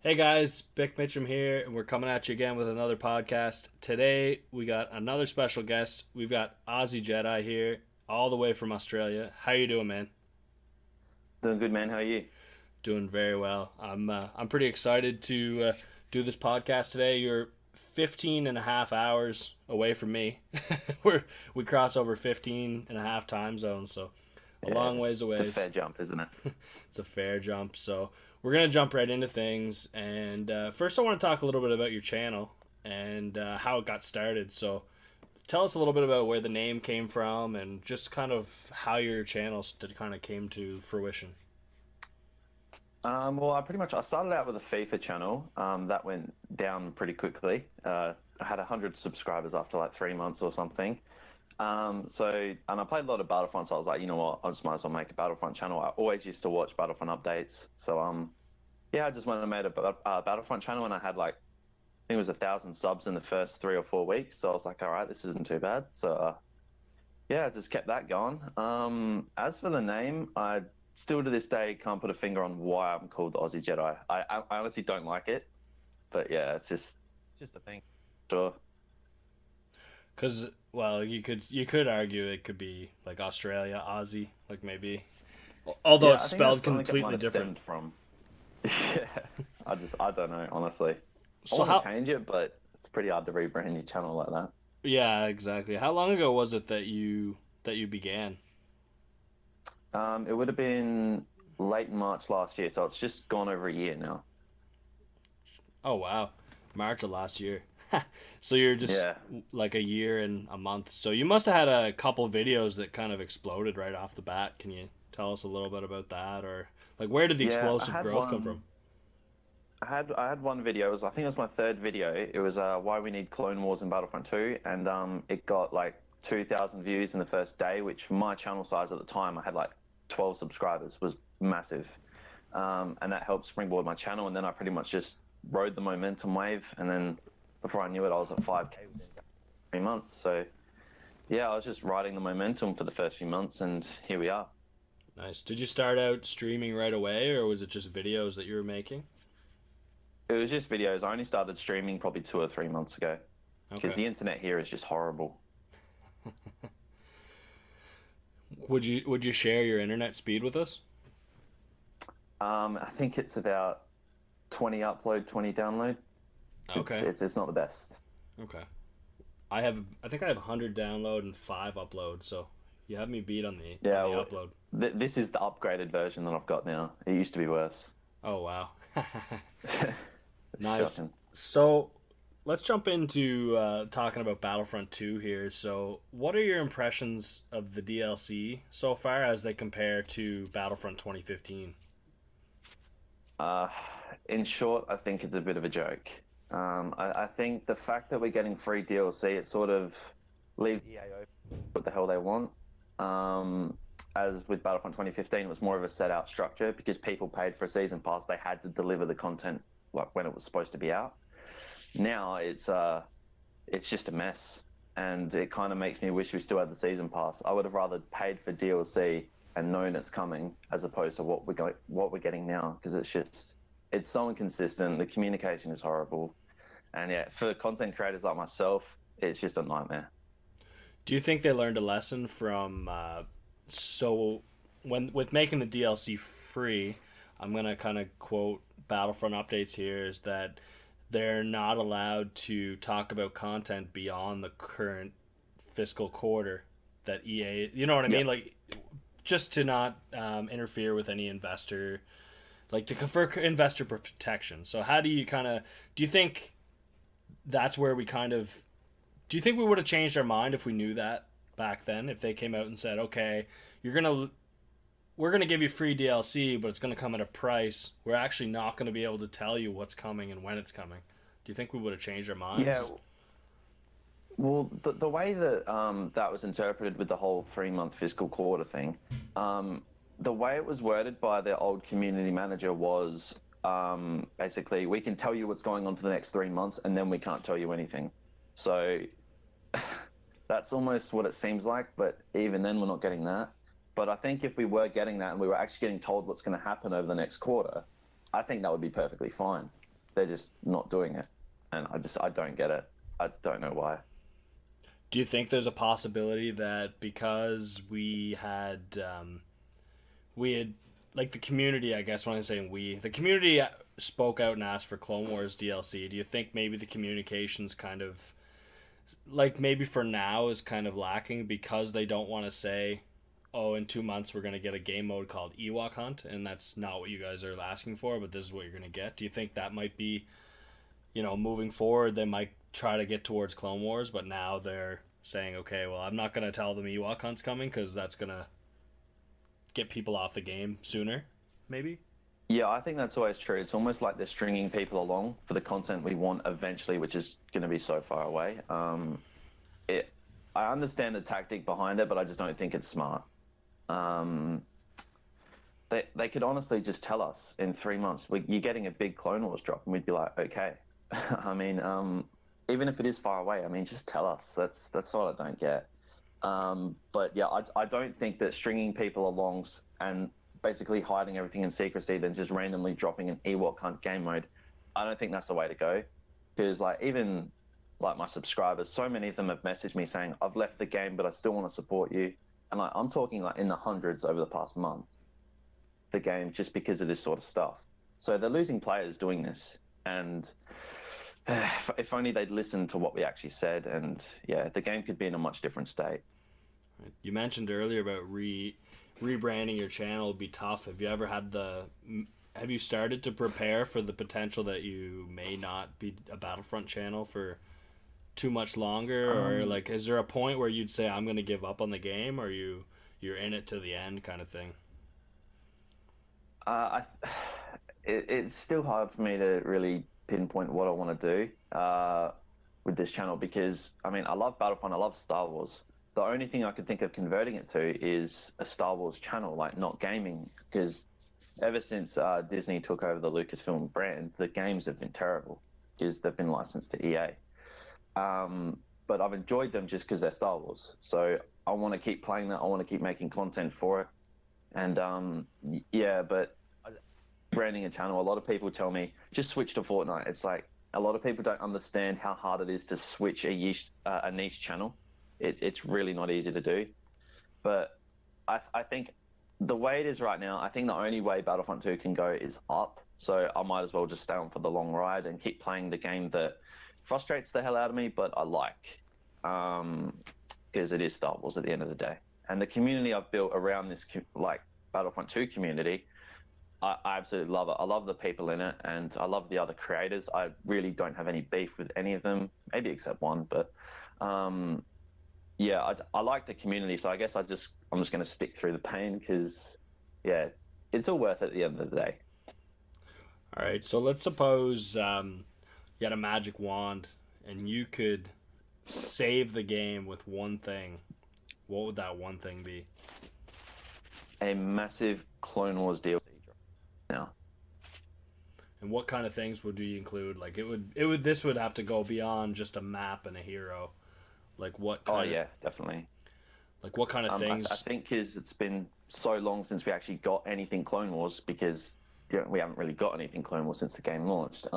Hey guys, Bic Mitchum here, and we're coming at you again with another podcast. Today we got another special guest. We've got OzzyJedi here, all the way from Australia. How you doing, man? Doing good, man. How are you? Doing very well. I'm pretty excited to do this podcast today. You're 15 and a half hours away from me. We cross over 15 and a half time zones, so a Yeah, long ways it's a away. fair jump, isn't it? It's a fair jump. So we're gonna jump right into things. And first, I want to talk a little bit about your channel and how it got started. So tell us a little bit about where the name came from and just kind of how your channel kind of came to fruition. Well, I started out with a FIFA channel. That went down pretty quickly. I had 100 subscribers after like 3 months or something. And I played a lot of Battlefront, so I was like, you know what, I just might as well make a Battlefront channel. I always used to watch Battlefront updates, so yeah, I just went and made a Battlefront channel, and I had like, I think it was 1,000 subs in the first 3 or 4 weeks. So I was like, all right, this isn't too bad. So yeah, I just kept that going. As for the name, I still to this day can't put a finger on why I'm called the Aussie Jedi. I honestly don't like it, but yeah, it's just a thing. Sure. Because well, you could argue it could be like Australia, Aussie, like maybe, although Yeah, it's I think that's spelled something it might completely have different. stemmed from. Yeah, I don't know, honestly. I So want to how? change it, but it's pretty hard to rebrand your channel like that. Yeah, exactly. How long ago was it that you began? It would have been late March last year, so it's just gone over a year now. Oh wow, March of last year. So you're just Yeah, like a year and a month. So you must have had a couple videos that kind of exploded right off the bat. Can you tell us a little bit about that, or like where did the yeah. explosive growth come from? I had one video. I think it was my third video. It was why we need Clone Wars in Battlefront 2, and it got like 2,000 views in the first day, which for my channel size at the time, I had like 12 subscribers, was massive, and that helped springboard my channel. And then I pretty much just rode the momentum wave, and then before I knew it, I was at 5K within 3 months. So yeah, I was just riding the momentum for the first few months, and here we are. Nice. Did you start out streaming right away, or was it just videos that you were making? It was just videos. I only started streaming probably 2 or 3 months ago because Okay. the internet here is just horrible. Would you share your internet speed with us? I think it's about 20 upload, 20 download. It's Okay. it's it's not the best. Okay. I think I have 100 download and 5 upload, so you have me beat on Yeah, the well, upload. this is the upgraded version that I've got now. It used to be worse. Oh wow. It's Nice. shocking. So let's jump into talking about Battlefront 2 here. So, what are your impressions of the DLC so far as they compare to Battlefront 2015? Uh, in short, I think it's a bit of a joke. I think the fact that we're getting free DLC, it sort of leaves EA open what the hell they want. As with Battlefront 2015, it was more of a set out structure because people paid for a season pass. They had to deliver the content like when it was supposed to be out. Now it's just a mess, and it kind of makes me wish we still had the season pass. I would have rather paid for DLC and known it's coming as opposed to what we're getting now, because it's so inconsistent. The communication is horrible, and yeah, for content creators like myself, it's just a nightmare. Do you think they learned a lesson from so when with making the DLC free? I'm gonna kind of quote Battlefront updates here is that they're not allowed to talk about content beyond the current fiscal quarter that EA, you know what I mean? Yep. Like just to not interfere with any investor, like to for investor protection. So how do you kind of do you think that's where we kind of do you think we would have changed our mind if we knew that back then? If they came out and said, "Okay, you're gonna we're gonna give you free DLC, but it's gonna come at a price. We're actually not gonna be able to tell you what's coming and when it's coming." Do you think we would have changed our Yeah, minds? well, the way that that was interpreted with the whole 3 month fiscal quarter thing, the way it was worded by the old community manager was basically, we can tell you what's going on for the next 3 months, and then we can't tell you anything. So that's almost what it seems like, but even then, we're not getting that. But I think if we were getting that and we were actually getting told what's going to happen over the next quarter, I think that would be perfectly fine. they're just not doing it, and I don't get it. I don't know why. Do you think there's a possibility that because we had like the community, I guess when I'm saying we, the community spoke out and asked for Clone Wars DLC. Do you think maybe the communications kind of like maybe for now is kind of lacking because they don't want to say, oh, in 2 months we're going to get a game mode called Ewok Hunt, and that's not what you guys are asking for, but this is what you're going to get? Do you think that might be, moving forward, they might try to get towards Clone Wars, but now they're saying, okay, well, I'm not going to tell them Ewok Hunt's coming because that's going to get people off the game sooner, maybe? Yeah, I think that's always true. It's almost like they're stringing people along for the content we want eventually, which is going to be so far away. I understand the tactic behind it, but I just don't think it's smart. They could honestly just tell us in 3 months, you're getting a big Clone Wars drop, and we'd be like, okay. I mean, even if it is far away, I mean, just tell us. That's what I don't get. But yeah, I don't think that stringing people along and basically hiding everything in secrecy, then just randomly dropping an Ewok Hunt game mode, I don't think that's the way to go. Because even my subscribers, so many of them have messaged me saying, I've left the game, but I still want to support you. And I'm talking in the hundreds over the past month, the game, just because of this sort of stuff. So they're losing players doing this. And if only they'd listened to what we actually said, and yeah, the game could be in a much different state. You mentioned earlier about rebranding your channel would be tough. Have you started to prepare for the potential that you may not be a Battlefront channel for too much longer, or is there a point where you'd say I'm going to give up on the game, or you're in it to the end kind of thing? It's still hard for me to really pinpoint what I want to do with this channel, because I mean, I love Battlefront, I love Star Wars. The only thing I could think of converting it to is a Star Wars channel, not gaming, because ever since Disney took over the Lucasfilm brand, the games have been terrible because they've been licensed to EA. But I've enjoyed them just because they're Star Wars. So I want to keep playing that. I want to keep making content for it. And yeah, but branding a channel, a lot of people tell me, just switch to Fortnite. It's like a lot of people don't understand how hard it is to switch a niche channel. It's really not easy to do. But I think the way it is right now, I think the only way Battlefront 2 can go is up. So I might as well just stay on for the long ride and keep playing the game that frustrates the hell out of me, but I like, because it is Star Wars at the end of the day. And the community I've built around this, Battlefront 2 community, I absolutely love it. I love the people in it, and I love the other creators. I really don't have any beef with any of them, maybe except one. But yeah, I like the community, so I guess I'm just going to stick through the pain, because yeah, it's all worth it at the end of the day. All right, so let's suppose you had a magic wand and you could save the game with one thing. What would that one thing be? A massive Clone Wars DLC now. And what kind of things would you include? This would have to go beyond just a map and a hero. What kind yeah, definitely. What kind of things? I think because it's been so long since we actually got anything Clone Wars, because we haven't really got anything Clone Wars since the game launched.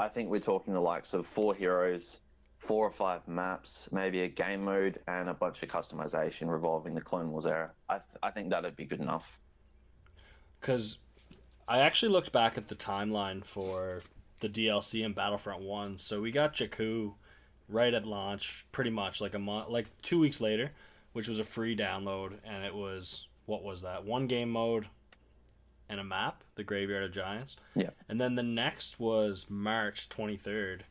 I think we're talking the likes of 4 heroes, 4 or 5 maps, maybe a game mode, and a bunch of customization revolving the Clone Wars era. I think that'd be good enough. Because I actually looked back at the timeline for the DLC in Battlefront 1. So we got Jakku right at launch, pretty much like 2 weeks later, which was a free download, and it was, what was that? 1 game mode and a map, the Graveyard of Giants. Yeah. And then the next was March 23rd,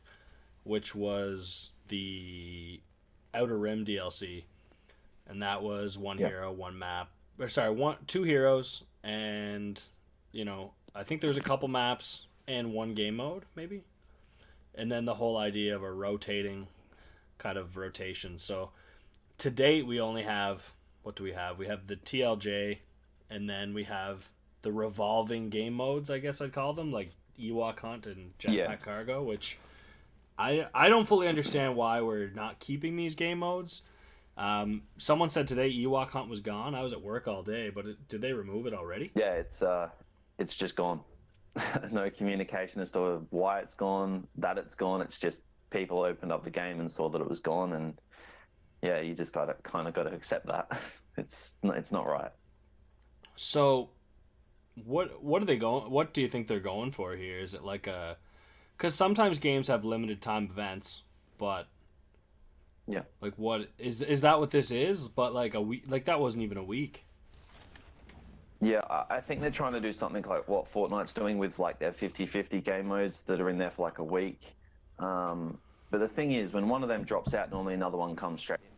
which was the Outer Rim DLC, and that was 1 hero, 1 map. Or sorry, 2 heroes, and I think there was a couple maps and 1 game mode, maybe. And then the whole idea of a rotating kind of rotation. So to date, we only have, what do we have? We have the TLJ, and then we have the revolving game modes, I guess I'd call them, like Ewok Hunt and Jetpack Cargo, which I don't fully understand why we're not keeping these game modes. Someone said today Ewok Hunt was gone. I was at work all day, but did they remove it already? Yeah, it's just gone. no communication as to why it's gone, that it's gone. It's just people opened up the game and saw that it was gone, and yeah, you just got to accept that. It's not right. So, what are they going? What do you think they're going for here? Is it like a? Because sometimes games have limited time events, but Yeah. like, what is that? What this is? But like a week, like that wasn't even a week. Yeah, I think they're trying to do something like what Fortnite's doing with like their 50-50 game modes that are in there for like a week. But the thing is, when one of them drops out, normally another one comes straight in.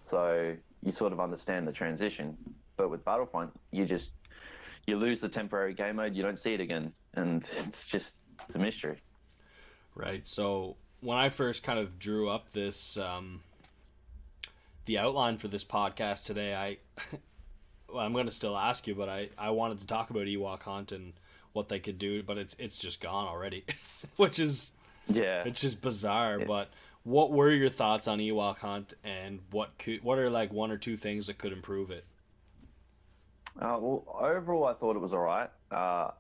So you sort of understand the transition. But with Battlefront, you lose the temporary game mode, you don't see it again, and it's a mystery. Right. So when I first kind of drew up this the outline for this podcast today, well, I'm going to still ask you, but I wanted to talk about Ewok Hunt and what they could do, but it's just gone already, which is Yeah, it's just bizarre. it's But what were your thoughts on Ewok Hunt, and what are like one or two things that could improve it? well, overall, I thought it was all right. I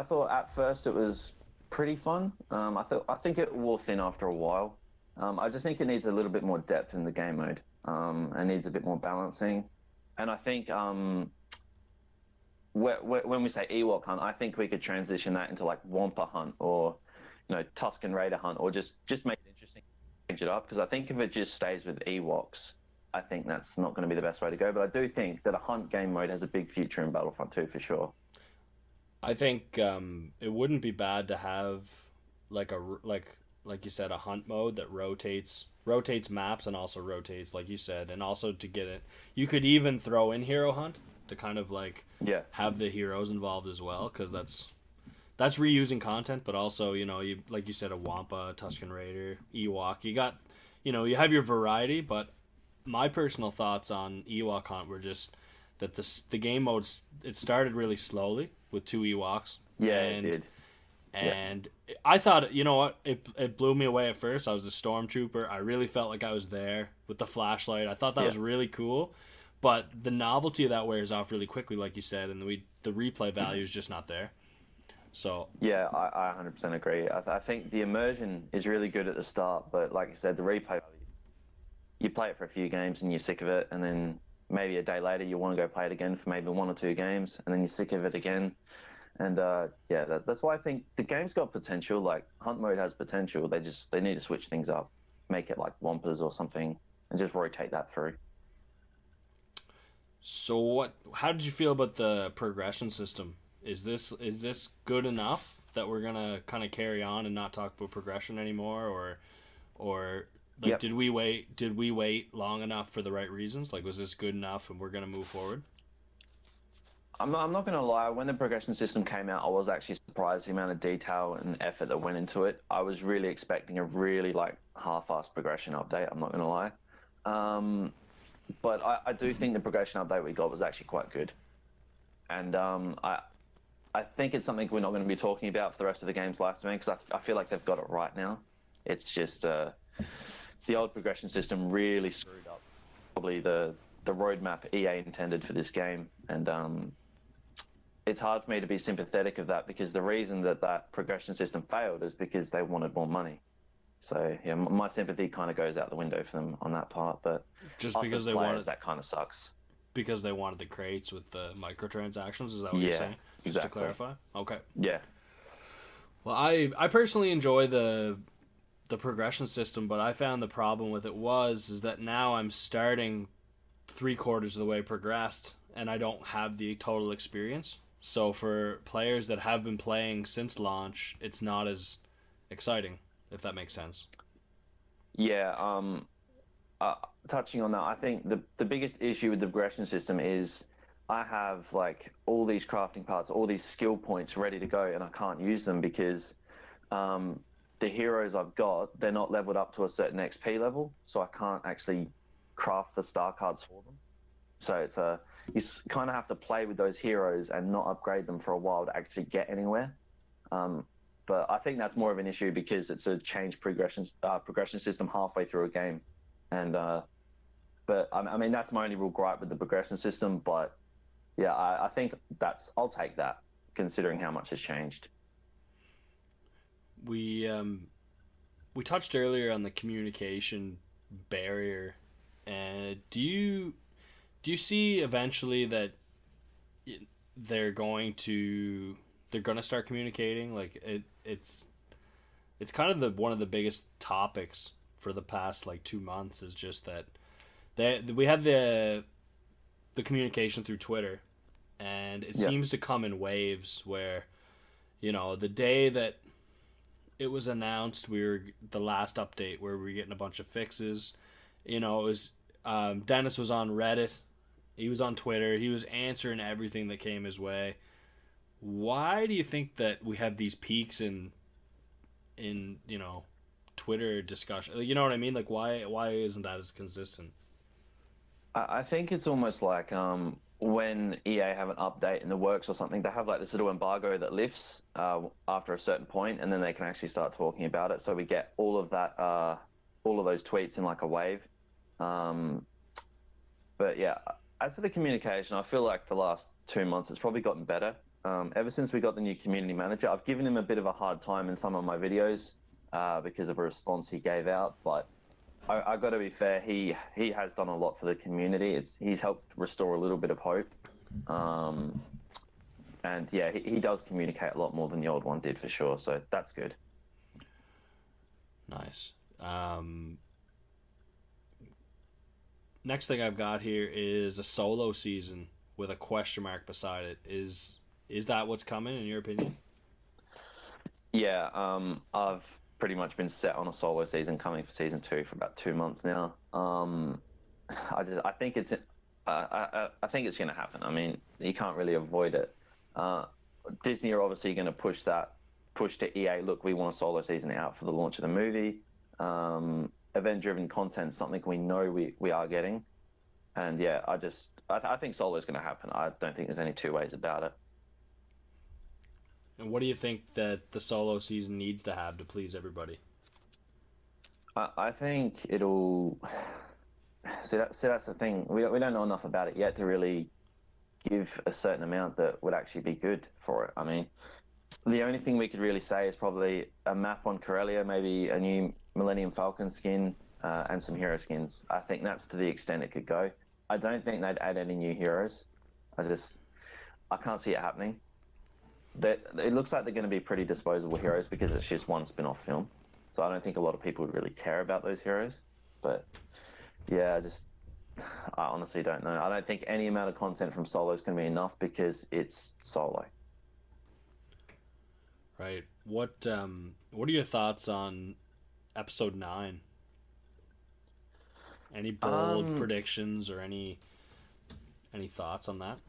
thought at first it was pretty fun. I think it wore thin after a while. I just think it needs a little bit more depth in the game mode. It needs a bit more balancing, and I think when we say Ewok Hunt, I think we could transition that into like Wampa Hunt or Tusken Raider Hunt, or just make it interesting, change it up. Because I think if it just stays with Ewoks, I think that's not going to be the best way to go. But I do think that a hunt game mode has a big future in Battlefront 2 for sure. I think it wouldn't be bad to have like you said, a hunt mode that rotates maps and also rotates, like you said, and also to get it, you could even throw in hero hunt to kind of like Yeah, have the heroes involved as well, because that's reusing content, but also you like you said, a Wampa, Tusken Raider, Ewok. You got you have your variety, but my personal thoughts on Ewok Hunt were just that the game modes, it started really slowly with two Ewoks. yeah, and it did. and I thought, what, it blew me away at first. I was a stormtrooper. I really felt like I was there with the flashlight. I thought that was really cool, but the novelty of that wears off really quickly, like you said, and the replay value is just not there. So Yeah, I 100% agree. I think the immersion is really good at the start, but like I said, the replay, you play it for a few games and you're sick of it, and then maybe a day later you want to go play it again for maybe one or two games, and then you're sick of it again. And that's why I think the game's got potential. Like hunt mode has potential. They need to switch things up, make it like Wampas or something, and just rotate that through. how did you feel about the progression system? Is this good enough that we're gonna kind of carry on and not talk about progression anymore, or like Yep. did we wait long enough for the right reasons? Like, was this good enough and we're gonna move forward? I'm not going to lie. When the progression system came out, I was actually surprised the amount of detail and effort that went into it. I was really expecting a really like half-assed progression update. I'm not going to lie. But I do think the progression update we got was actually quite good. And I think it's something we're not going to be talking about for the rest of the game's lifespan, because I feel like they've got it right now. It's just the old progression system really screwed up probably the roadmap EA intended for this game. And it's hard for me to be sympathetic of that, because the reason that progression system failed is because they wanted more money. So yeah, my sympathy kind of goes out the window for them on that part. But Just us because as they players, wanted that kind of sucks. because they wanted the crates with the microtransactions. Is that what you're Yeah, saying? Just to exactly. clarify. Okay. Yeah, Well, I personally enjoy the progression system, but I found the problem with it is that now I'm starting 3/4 of the way progressed, and I don't have the total experience. So for players that have been playing since launch, it's not as exciting, if that makes sense. yeah. Touching on that, I think the biggest issue with the progression system is I have like all these crafting parts, all these skill points ready to go, and I can't use them because the heroes I've got, they're not leveled up to a certain XP level, so I can't actually craft the star cards for them. So you kind of have to play with those heroes and not upgrade them for a while to actually get anywhere. But I think that's more of an issue because it's a changed progression system halfway through a game. And but I mean, that's my only real gripe with the progression system. But yeah, I think I'll take that considering how much has changed. we we touched earlier on the communication barrier, and do you see eventually that they're going to start communicating? Like it's kind of the one of the biggest topics for the past like 2 months is just that we have the communication through Twitter, and it Yeah. seems to come in waves where, the day that it was announced, we were the last update where we were getting a bunch of fixes. It was Dennis was on Reddit, he was on Twitter, he was answering everything that came his way. Why do you think that we have these peaks in Twitter discussion? You know what I mean? Like why isn't that as consistent? I think it's almost like when EA have an update in the works or something, they have like this little embargo that lifts after a certain point, and then they can actually start talking about it. So we get all of that, all of those tweets in like a wave. But yeah, as for the communication, I feel like the last 2 months it's probably gotten better. Ever since we got the new community manager, I've given him a bit of a hard time in some of my videos because of a response he gave out, but I got to be fair. He has done a lot for the community. He's helped restore a little bit of hope, and yeah, he does communicate a lot more than the old one did for sure. So that's good. Nice. Next thing I've got here is a solo season with a question mark beside it. Is that what's coming in your opinion? Yeah, I've pretty much been set on a solo season coming for season 2 for about 2 months now. I think it's I think it's going to happen. I mean, you can't really avoid it. Disney are obviously going to push to EA. Look, we want a solo season out for the launch of the movie. Event-driven content, something we know we are getting, and yeah, I think solo is going to happen. I don't think there's any two ways about it. And what do you think that the solo season needs to have to please everybody? I think it'll. See, that's the thing. We don't know enough about it yet to really give a certain amount that would actually be good for it. I mean, the only thing we could really say is probably a map on Corellia, maybe a new Millennium Falcon skin, and some hero skins. I think that's to the extent it could go. I don't think they'd add any new heroes. I can't see it happening. It looks like they're going to be pretty disposable heroes because it's just one spin-off film. So I don't think a lot of people would really care about those heroes. But yeah, I honestly don't know. I don't think any amount of content from Solo is going to be enough because it's Solo. Right. What are your thoughts on episode 9? Any bold predictions or any thoughts on that?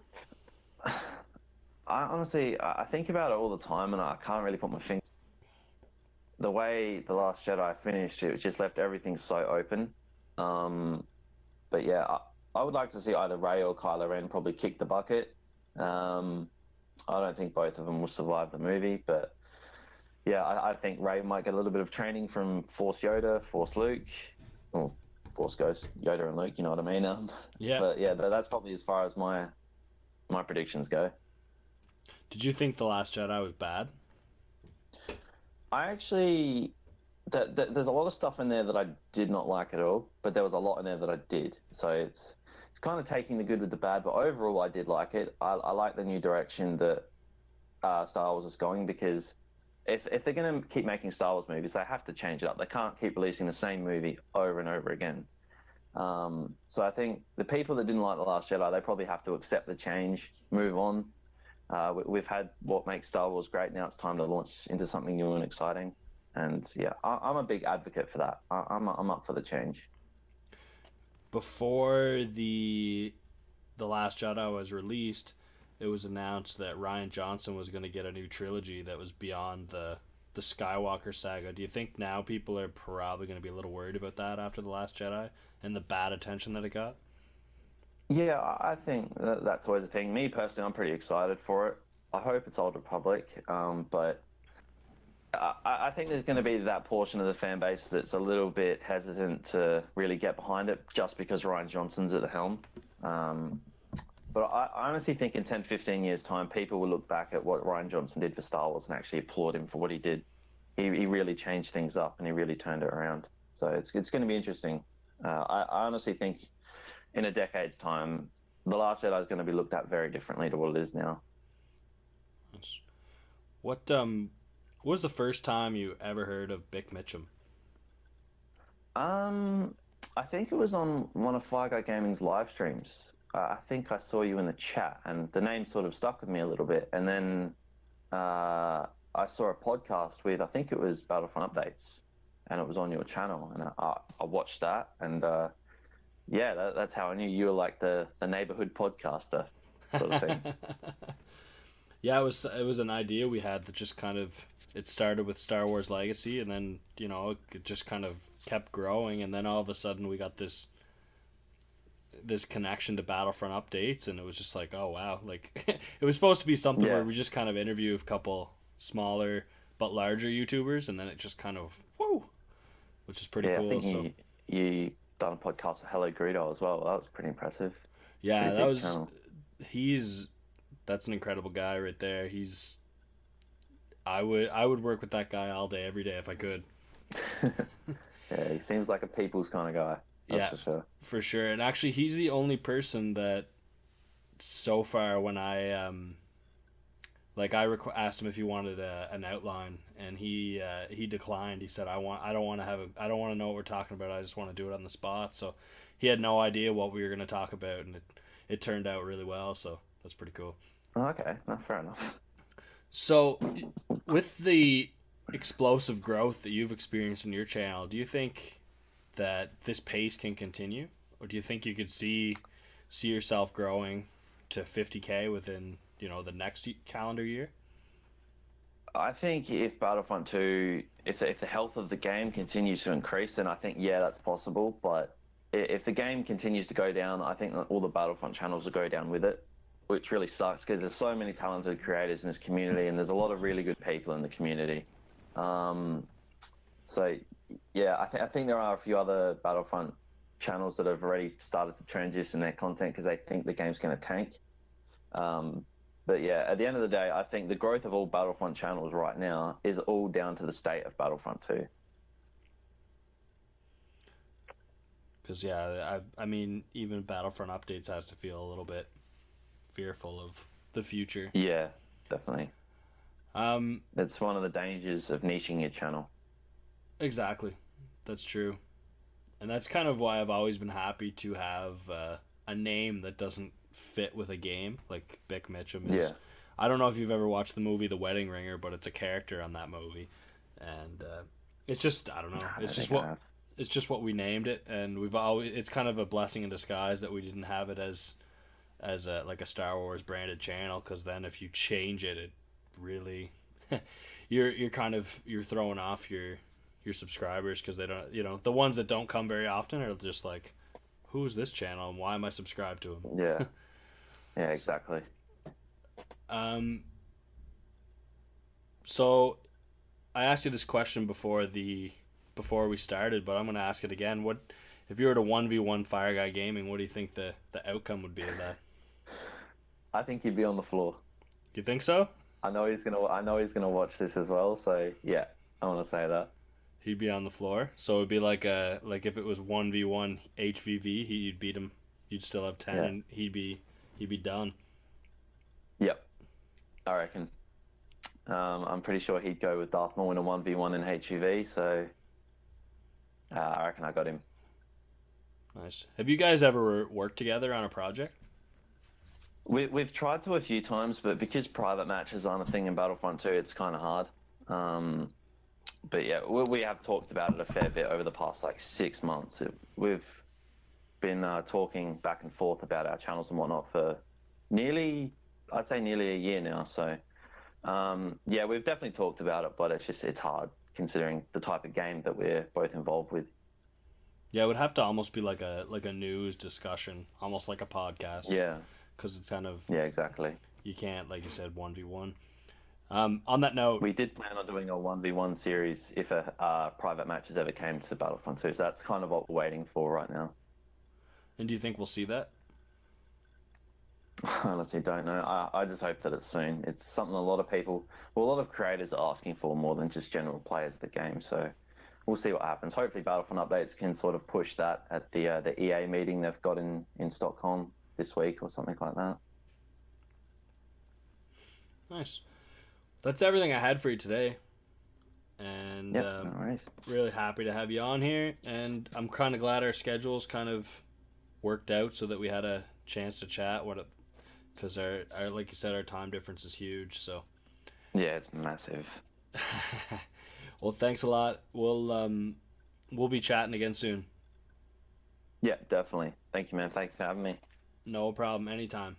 I think about it all the time, and I can't really put my finger. The way The Last Jedi finished, it just left everything so open. But yeah, I would like to see either Rey or Kylo Ren probably kick the bucket. I don't think both of them will survive the movie, but yeah, I think Rey might get a little bit of training from Force Yoda, Force Luke, or Force Ghost, Yoda and Luke, you know what I mean? Yeah. But yeah, that's probably as far as my predictions go. Did you think The Last Jedi was bad? I actually, there's a lot of stuff in there that I did not like at all, but there was a lot in there that I did. So it's kind of taking the good with the bad, but overall I did like it. I like the new direction that Star Wars is going, because if they're going to keep making Star Wars movies, they have to change it up. They can't keep releasing the same movie over and over again. So I think the people that didn't like The Last Jedi, they probably have to accept the change, move on. We've had what makes Star Wars great. Now it's time to launch into something new and exciting. And yeah, I'm a big advocate for that. I'm up for the change. Before the Last Jedi was released, it was announced that Rian Johnson was going to get a new trilogy that was beyond the Skywalker saga. Do you think now people are probably going to be a little worried about that after The Last Jedi and the bad attention that it got? Yeah, I think that's always a thing. Me personally, I'm pretty excited for it. I hope it's Old Republic, but I think there's going to be that portion of the fan base that's a little bit hesitant to really get behind it just because Rian Johnson's at the helm. But I honestly think in 10, 15 years' time, people will look back at what Rian Johnson did for Star Wars and actually applaud him for what he did. he really changed things up and he really turned it around. So it's going to be interesting. I honestly think in a decade's time, The Last Jedi is going to be looked at very differently to what it is now. What was the first time you ever heard of Bic Mitchum? Um, I think it was on one of Fire Guy Gaming's live streams. I think I saw you in the chat, and the name sort of stuck with me a little bit. And then I saw a podcast with, I think it was Battlefront Updates, and it was on your channel, and I watched that, and yeah, that's how I knew you were like the neighborhood podcaster sort of thing. Yeah, it was an idea we had that just kind of it started with Star Wars Legacy, and then it just kind of kept growing, and then all of a sudden we got this connection to Battlefront Updates, and it was just like, oh wow, like it was supposed to be something Yeah. where we just kind of interview a couple smaller but larger YouTubers, and then it just kind of whoa, which is pretty Yeah, I cool. think So you done a podcast with Hello Greedo as well. That was pretty impressive. yeah, Pretty that big was channel. he's that's an incredible guy right there. I would work with that guy all day, every day if I could. Yeah, he seems like a people's kind of guy. That's Yeah, for sure. for sure. And actually, he's the only person that so far when asked him if he wanted an outline, and he declined. He said, I don't want to know what we're talking about. I just want to do it on the spot." So he had no idea what we were going to talk about, and it turned out really well. So that's pretty cool. Oh, okay, no, fair enough. So with the explosive growth that you've experienced in your channel, do you think that this pace can continue, or do you think you could see yourself growing to 50K within the next calendar year? I think if Battlefront 2, if the health of the game continues to increase, then I think, yeah, that's possible. But if the game continues to go down, I think that all the Battlefront channels will go down with it, which really sucks because there's so many talented creators in this community, and there's a lot of really good people in the community. So, yeah, I think there are a few other Battlefront channels that have already started to transition their content because they think the game's going to tank. But yeah, at the end of the day, I think the growth of all Battlefront channels right now is all down to the state of Battlefront 2. Because yeah, I mean, even Battlefront Updates has to feel a little bit fearful of the future. Yeah, definitely. Um, It's one of the dangers of niching your channel. exactly, that's true, and that's kind of why I've always been happy to have a name that doesn't fit with a game. Like Bic Mitchum is. Yeah. I don't know if you've ever watched the movie The Wedding Ringer, but it's a character on that movie, and it's just I don't know. I It's don't just think I what have. it's just what we named it, and we've always it's kind of a blessing in disguise that we didn't have it as a like a Star Wars branded channel, because then if you change it, it really you're throwing off your subscribers, because they don't, the ones that don't come very often are just like, who's this channel and why am I subscribed to him? Yeah. Yeah, exactly. So I asked you this question before we started, but I'm gonna ask it again. What if you were to 1v1 Fire Guy Gaming? What do you think the outcome would be of that? I think he'd be on the floor. Do you think so? I know he's gonna watch this as well. So yeah, I want to say that. He'd be on the floor. So it'd be like if it was 1v1 HVV, you'd beat him. You'd still have 10, Yeah. and he'd be done. Yep, I reckon. I'm pretty sure he'd go with Darth Maul in a 1v1 in HUV. So I reckon I got him. Nice. Have you guys ever worked together on a project? We've tried to a few times, but because private matches aren't a thing in Battlefront 2, it's kind of hard. But yeah, we have talked about it a fair bit over the past like 6 months. We've been talking back and forth about our channels and whatnot for I'd say nearly a year now. So yeah, we've definitely talked about it, but it's hard considering the type of game that we're both involved with. Yeah, it would have to almost be like a news discussion, almost like a podcast. Yeah, Because it's kind of, yeah, exactly. you can't, like you said, 1v1. On that note, We did plan on doing a 1v1 series if a private matches ever came to Battlefront 2, so that's kind of what we're waiting for right now. and do you think we'll see that? I honestly don't know. I just hope that it's soon. It's something a lot of people, well, a lot of creators are asking for more than just general players of the game. So we'll see what happens. Hopefully, Battlefront updates can sort of push that at the EA meeting they've got in Stockholm this week or something like that. Nice. That's everything I had for you today. And Yep, no worries. really happy to have you on here. And I'm kind of glad our schedules kind of worked out so that we had a chance to chat. Because our like you said, our time difference is huge. So Yeah, it's massive. well, thanks a lot. We'll be chatting again soon. Yeah, definitely. Thank you, man. Thank you for having me. No problem. Anytime.